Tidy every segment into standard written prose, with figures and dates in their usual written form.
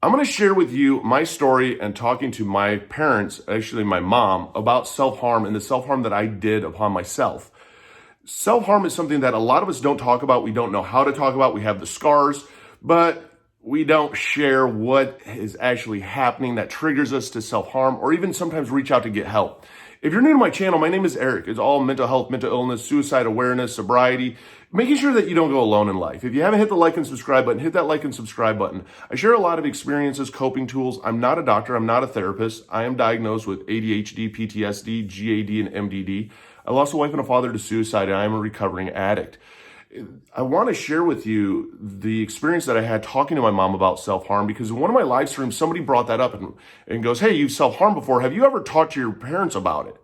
I'm going to share with you my story and talking to my parents, actually my mom, about self-harm and the self-harm that I did upon myself. Self-harm is something that a lot of us don't talk about. We don't know how to talk about. We have the scars, but we don't share what is actually happening that triggers us to self-harm or even sometimes reach out to get help. If you're new to my channel, my name is Eric. It's all mental health, mental illness, suicide awareness, sobriety, making sure that you don't go alone in life. If you haven't hit the like and subscribe button, hit that like and subscribe button. I share a lot of experiences, coping tools. I'm not a doctor. I'm not a therapist. I am diagnosed with ADHD, PTSD, GAD, and MDD. I lost a wife and a father to suicide, and I am a recovering addict. I want to share with you the experience that I had talking to my mom about self-harm, because in one of my live streams, somebody brought that up and goes, "Hey, you've self-harmed before. Have you ever talked to your parents about it?"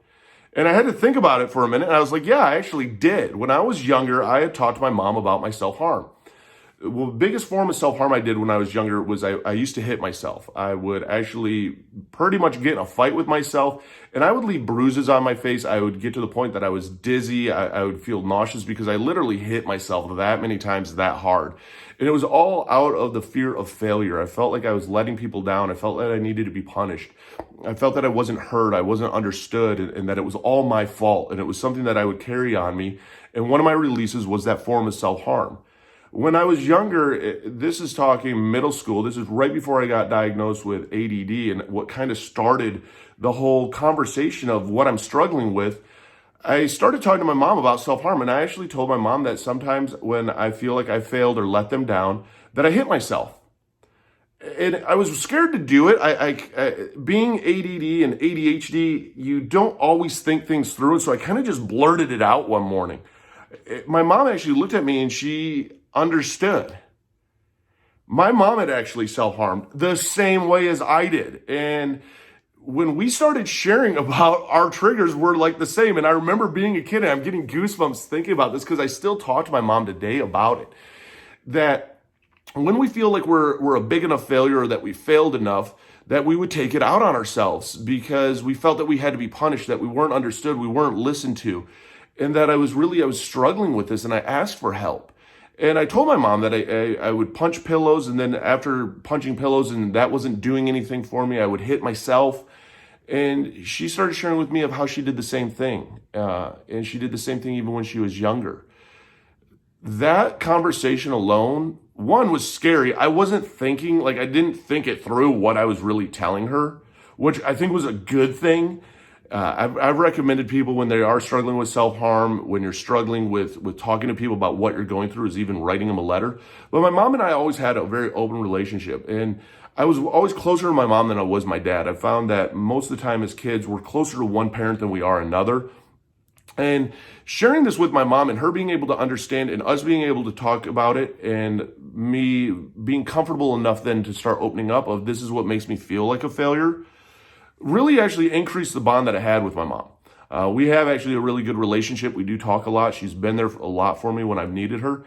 And I had to think about it for a minute. And I was like, yeah, I actually did. When I was younger, I had talked to my mom about my self-harm. Well, the biggest form of self-harm I did when I was younger was I used to hit myself. I would actually pretty much get in a fight with myself, and I would leave bruises on my face. I would get to the point that I was dizzy. I would feel nauseous because I literally hit myself that many times that hard. And it was all out of the fear of failure. I felt like I was letting people down. I felt that I needed to be punished. I felt that I wasn't heard. I wasn't understood, and that it was all my fault. And it was something that I would carry on me. And one of my releases was that form of self-harm. When I was younger, this is talking middle school, this is right before I got diagnosed with ADD, and what kind of started the whole conversation of what I'm struggling with, I started talking to my mom about self-harm, and I actually told my mom that sometimes when I feel like I failed or let them down, that I hit myself. And I was scared to do it. Being ADD and ADHD, you don't always think things through, and so I kind of just blurted it out one morning. My mom actually looked at me and she understood. My mom had actually self-harmed the same way as I did. And when we started sharing about our triggers were like the same. And I remember being a kid, and I'm getting goosebumps thinking about this because I still talk to my mom today about it. That when we feel like we're a big enough failure or that we failed enough, that we would take it out on ourselves because we felt that we had to be punished, that we weren't understood, we weren't listened to. And that I was struggling with this, and I asked for help. And I told my mom that I would punch pillows, and then after punching pillows and that wasn't doing anything for me, I would hit myself. And she started sharing with me of how she did the same thing. And she did the same thing even when she was younger. That conversation alone, one, was scary. I didn't think it through what I was really telling her, which I think was a good thing. I've recommended people when they are struggling with self-harm, when you're struggling with talking to people about what you're going through, is even writing them a letter. But my mom and I always had a very open relationship, and I was always closer to my mom than I was my dad. I found that most of the time as kids, we're closer to one parent than we are another. And sharing this with my mom and her being able to understand and us being able to talk about it and me being comfortable enough then to start opening up of this is what makes me feel like a failure, really actually increased the bond that I had with my mom. We have actually a really good relationship. We do talk a lot. She's been there a lot for me when I've needed her.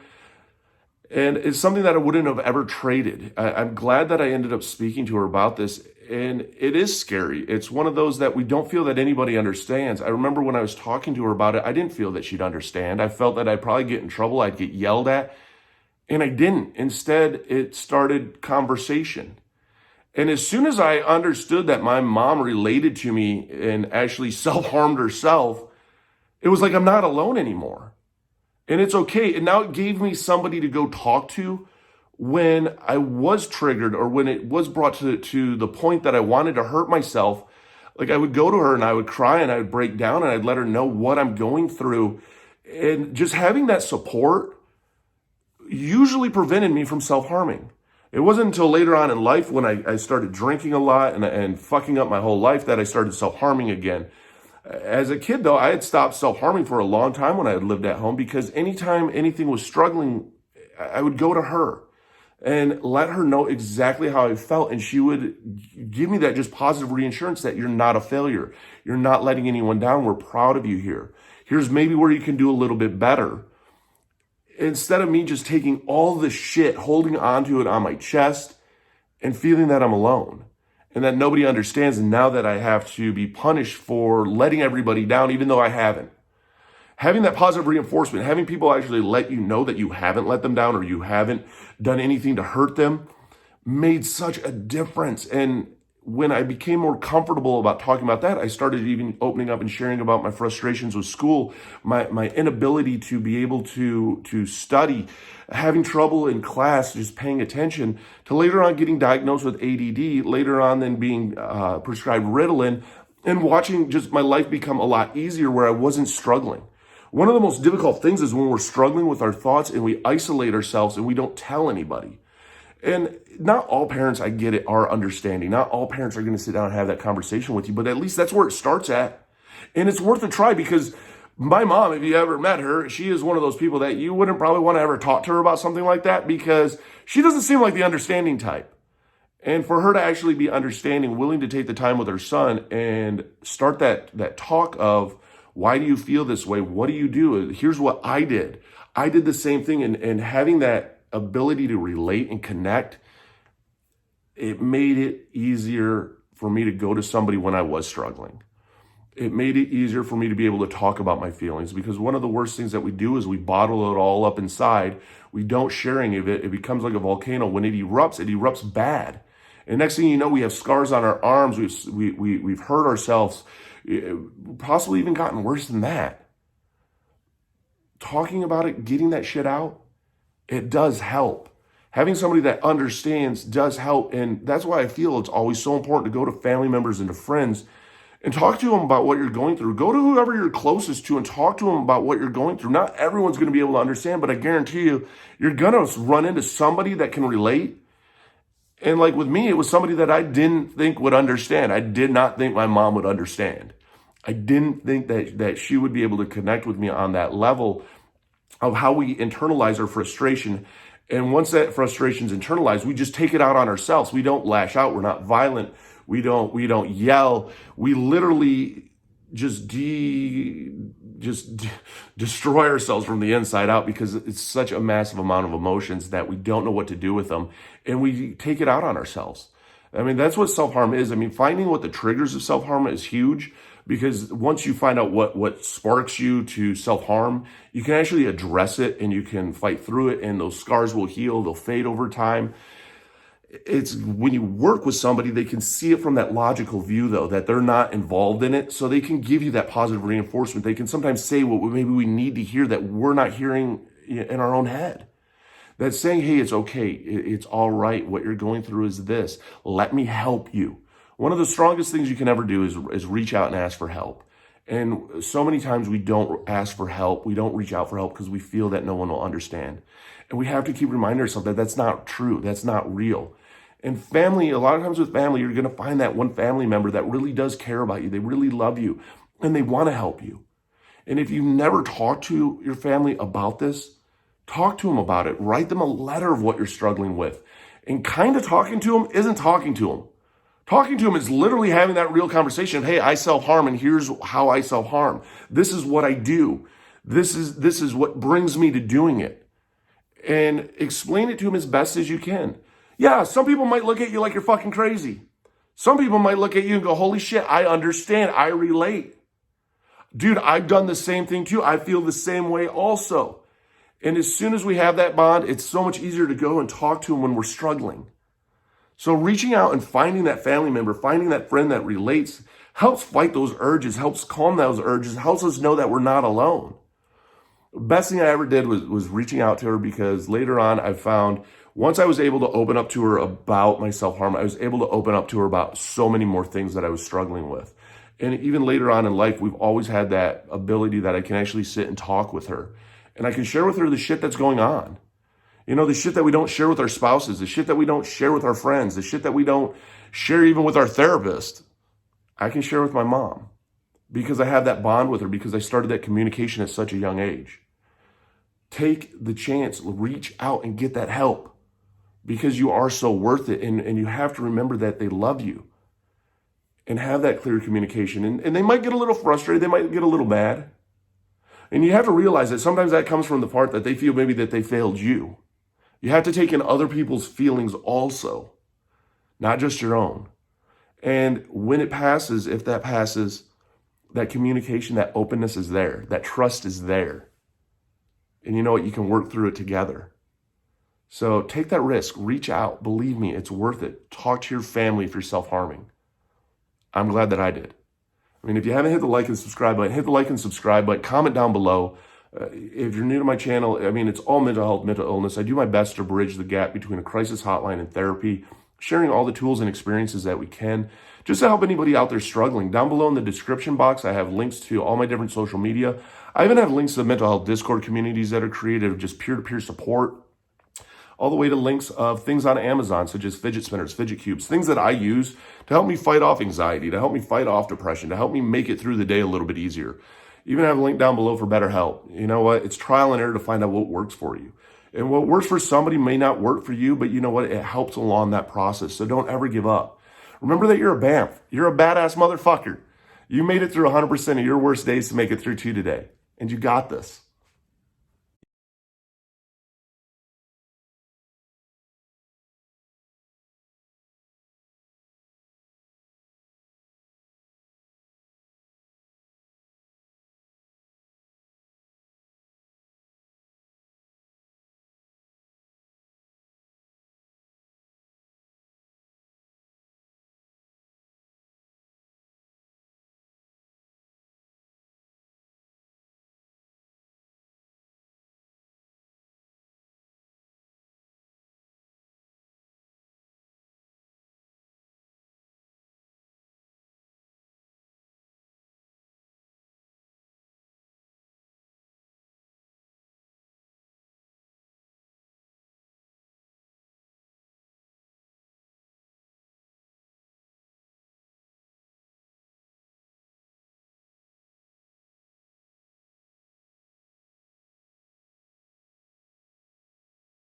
And it's something that I wouldn't have ever traded. I'm glad that I ended up speaking to her about this. And it is scary. It's one of those that we don't feel that anybody understands. I remember when I was talking to her about it, I didn't feel that she'd understand. I felt that I'd probably get in trouble. I'd get yelled at. And I didn't. Instead, it started conversation. And as soon as I understood that my mom related to me and actually self-harmed herself, it was like I'm not alone anymore. And it's okay. And now it gave me somebody to go talk to when I was triggered or when it was brought to the point that I wanted to hurt myself. Like I would go to her and I would cry and I would break down and I'd let her know what I'm going through. And just having that support usually prevented me from self-harming. It wasn't until later on in life when I started drinking a lot and fucking up my whole life that I started self-harming again. As a kid, though, I had stopped self-harming for a long time when I had lived at home because anytime anything was struggling, I would go to her and let her know exactly how I felt. And she would give me that just positive reassurance that you're not a failure. You're not letting anyone down. We're proud of you here. Here's maybe where you can do a little bit better. Instead of me just taking all the shit, holding onto it on my chest and feeling that I'm alone and that nobody understands. And now that I have to be punished for letting everybody down, even though I haven't. Having that positive reinforcement, having people actually let you know that you haven't let them down or you haven't done anything to hurt them, made such a difference. And when I became more comfortable about talking about that, I started even opening up and sharing about my frustrations with school, my inability to be able to study, having trouble in class, just paying attention, to later on getting diagnosed with ADD, later on then being prescribed Ritalin, and watching just my life become a lot easier where I wasn't struggling. One of the most difficult things is when we're struggling with our thoughts and we isolate ourselves and we don't tell anybody. And not all parents, I get it, are understanding. Not all parents are going to sit down and have that conversation with you, but at least that's where it starts at. And it's worth a try, because my mom, if you ever met her, she is one of those people that you wouldn't probably want to ever talk to her about something like that, because she doesn't seem like the understanding type. And for her to actually be understanding, willing to take the time with her son and start that talk of, why do you feel this way? What do you do? Here's what I did. I did the same thing. And having that ability to relate and connect, it made it easier for me to go to somebody when I was struggling. It made it easier for me to be able to talk about my feelings, because one of the worst things that we do is we bottle it all up inside. We don't share any of it. It becomes like a volcano. When it erupts bad. And next thing you know, we have scars on our arms. We've hurt ourselves, possibly even gotten worse than that. Talking about it, getting that shit out, it does help. Having somebody that understands does help. And that's why I feel it's always so important to go to family members and to friends and talk to them about what you're going through. Go to whoever you're closest to and talk to them about what you're going through. Not everyone's going to be able to understand, but I guarantee you, you're going to run into somebody that can relate. And like with me, it was somebody that I didn't think would understand. I did not think my mom would understand. I didn't think that she would be able to connect with me on that level of how we internalize our frustration. And once that frustration is internalized, we just take it out on ourselves. We don't lash out. We're not violent. We don't yell. We literally just destroy ourselves from the inside out, because it's such a massive amount of emotions that we don't know what to do with them, and we take it out on ourselves. I mean, that's what self-harm is. I mean, finding what the triggers of self-harm is huge, because once you find out what sparks you to self-harm, you can actually address it and you can fight through it, and those scars will heal. They'll fade over time. It's when you work with somebody, they can see it from that logical view, though, that they're not involved in it. So they can give you that positive reinforcement. They can sometimes say what maybe we need to hear that we're not hearing in our own head. That's saying, hey, it's okay. It's all right. What you're going through is this. Let me help you. One of the strongest things you can ever do is reach out and ask for help. And so many times we don't ask for help. We don't reach out for help because we feel that no one will understand. And we have to keep reminding ourselves that that's not true. That's not real. And family, a lot of times with family, you're going to find that one family member that really does care about you. They really love you and they want to help you. And if you never talk to your family about this, talk to them about it. Write them a letter of what you're struggling with. And kind of talking to them isn't talking to them. Talking to them is literally having that real conversation. Hey, I self-harm, and here's how I self-harm. This is what I do. This is what brings me to doing it. And explain it to them as best as you can. Yeah, some people might look at you like you're fucking crazy. Some people might look at you and go, holy shit, I understand. I relate. Dude, I've done the same thing too. I feel the same way also. And as soon as we have that bond, it's so much easier to go and talk to them when we're struggling. So reaching out and finding that family member, finding that friend that relates, helps fight those urges, helps calm those urges, helps us know that we're not alone. The best thing I ever did was reaching out to her, because later on I found once I was able to open up to her about my self-harm, I was able to open up to her about so many more things that I was struggling with. And even later on in life, we've always had that ability that I can actually sit and talk with her. And I can share with her the shit that's going on. You know, the shit that we don't share with our spouses, the shit that we don't share with our friends, the shit that we don't share even with our therapist. I can share with my mom because I have that bond with her, because I started that communication at such a young age. Take the chance, reach out and get that help, because you are so worth it. And you have to remember that they love you, and have that clear communication. And they might get a little frustrated. They might get a little mad. And you have to realize that sometimes that comes from the part that they feel maybe that they failed you. You have to take in other people's feelings also, not just your own. And when it passes, if that passes, that communication, that openness is there. That trust is there. And you know what? You can work through it together. So take that risk, reach out. Believe me, it's worth it. Talk to your family if you're self-harming. I'm glad that I did. I mean, if you haven't hit the like and subscribe button, hit the like and subscribe button, comment down below. If you're new to my channel, I mean, it's all mental health, mental illness. I do my best to bridge the gap between a crisis hotline and therapy, sharing all the tools and experiences that we can, just to help anybody out there struggling. Down below in the description box, I have links to all my different social media. I even have links to the mental health Discord communities that are created of just peer-to-peer support, all the way to links of things on Amazon, such as fidget spinners, fidget cubes, things that I use to help me fight off anxiety, to help me fight off depression, to help me make it through the day a little bit easier. Even have a link down below for BetterHelp. You know what? It's trial and error to find out what works for you. And what works for somebody may not work for you, but you know what? It helps along that process. So don't ever give up. Remember that you're a BAMF. You're a badass motherfucker. You made it through 100% of your worst days to make it through 2 today. And you got this.